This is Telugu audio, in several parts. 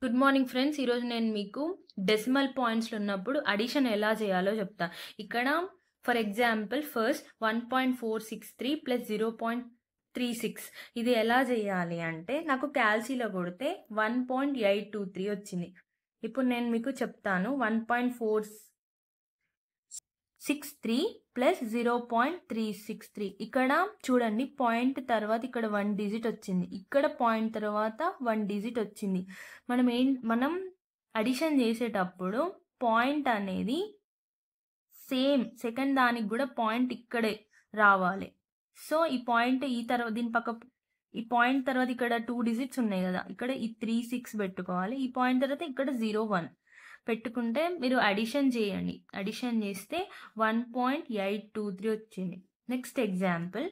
Good morning friends. ఈరోజు నేను మీకు డెసిమల్ పాయింట్స్‌లో ఉన్నప్పుడు అడిషన్ ఎలా చేయాలో చెప్తా. ఇక్కడ ఫర్ ఎగ్జాంపుల్ ఫస్ట్ 1.463 ప్లస్ 0.36 ఇది ఎలా చేయాలి అంటే నాకు క్యాల్సీలో కొడితే 1.823 వచ్చింది. ఇప్పుడు నేను మీకు చెప్తాను. 1.463 ప్లస్ 0.363 ఇక్కడ చూడండి పాయింట్ తర్వాత ఇక్కడ 1 డిజిట్ వచ్చింది. ఇక్కడ పాయింట్ తర్వాత 1 డిజిట్ వచ్చింది. మనం అడిషన్ చేసేటప్పుడు పాయింట్ అనేది సేమ్ సెకండ్ దానికి కూడా పాయింట్ ఇక్కడే రావాలి. సో ఈ పాయింట్ ఈ తర్వాత ఈ పాయింట్ తర్వాత ఇక్కడ 2 డిజిట్స్ ఉన్నాయి కదా, ఇక్కడ ఈ 36 పెట్టుకోవాలి. ఈ పాయింట్ తర్వాత ఇక్కడ 01 పెట్టుకుంటే మీరు అడిషన్ చేయండి. అడిషన్ చేస్తే 1.823 వచ్చింది. నెక్స్ట్ ఎగ్జాంపుల్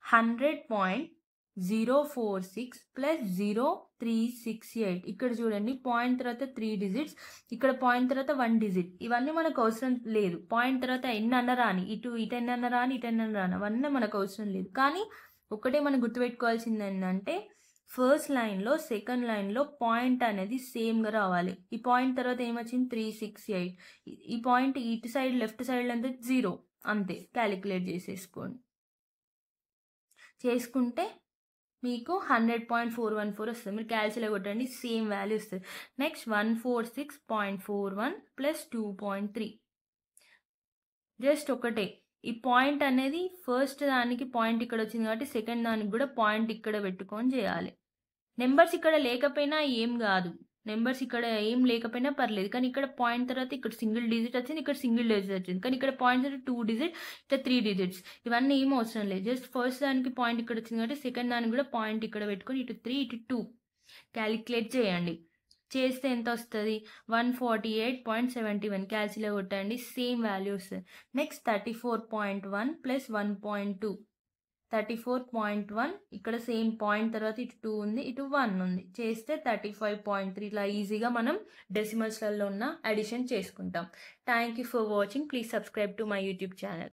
100.046 ప్లస్ 0368 ఇక్కడ చూడండి పాయింట్ తర్వాత 3 డిజిట్స్, ఇక్కడ పాయింట్ తర్వాత 1 డిజిట్. ఇవన్నీ మనకు అవసరం లేదు. పాయింట్ తర్వాత ఎన్ని అన్న రాని, ఇటు ఎన్ని అన్న రాని, ఇటు ఎన్ని అన్న రాని, అవన్నీ మనకు అవసరం లేదు. కానీ ఒకటే మనం గుర్తుపెట్టుకోవాల్సింది ఏంటంటే ఫస్ట్ లైన్లో సెకండ్ లైన్లో పాయింట్ అనేది సేమ్గా రావాలి. ఈ పాయింట్ తర్వాత ఏమొచ్చింది 368. ఈ పాయింట్ ఇటు సైడ్ లెఫ్ట్ సైడ్ అంటే 0 అంతే. క్యాలిక్యులేట్ చేసుకుంటే మీకు 100.414 వస్తుంది. మీరు క్యాల్సిలో కొట్టండి, సేమ్ వాల్యూ వస్తుంది. నెక్స్ట్ 146.41 ప్లస్ 2.3 జస్ట్ ఒకటే. ఈ పాయింట్ అనేది ఫస్ట్ దానికి పాయింట్ ఇక్కడ వచ్చింది కాబట్టి సెకండ్ దానికి కూడా పాయింట్ ఇక్కడ పెట్టుకొని చేయాలి. నెంబర్స్ ఇక్కడ లేకపోయినా ఏం కాదు, నెంబర్స్ ఇక్కడ ఏం లేకపోయినా పర్లేదు. కానీ ఇక్కడ పాయింట్ తర్వాత ఇక్కడ సింగిల్ డిజిట్ వచ్చింది, ఇక్కడ సింగిల్ డిజిట్ వచ్చింది. కానీ ఇక్కడ పాయింట్ తర్వాత 2 డిజిట్, ఇక్కడ 3 డిజిట్స్. ఇవన్నీ ఏం అవసరం లేదు. జస్ట్ ఫస్ట్ దానికి పాయింట్ ఇక్కడ వచ్చింది కాబట్టి సెకండ్ దానికి కూడా పాయింట్ ఇక్కడ పెట్టుకొని ఇటు 3 ఇటు 2 క్యాలిక్యులేట్ చేయండి. చేస్తే ఎంత వస్తుంది 148.71 క్యాల్సిలో కొట్టండి, సేమ్ వాల్యూ వస్తుంది. నెక్స్ట్ 34.1 ప్లస్ 1.2 34.1 ఇక్కడ సేమ్ పాయింట్ తర్వాత ఇటు 2 ఉంది, ఇటు 1 ఉంది. చేస్తే 35.3 ఇలా ఈజీగా మనం డెసిమల్స్లలో ఉన్న అడిషన్ చేసుకుంటాం. Thank you for watching. Please subscribe to my YouTube channel.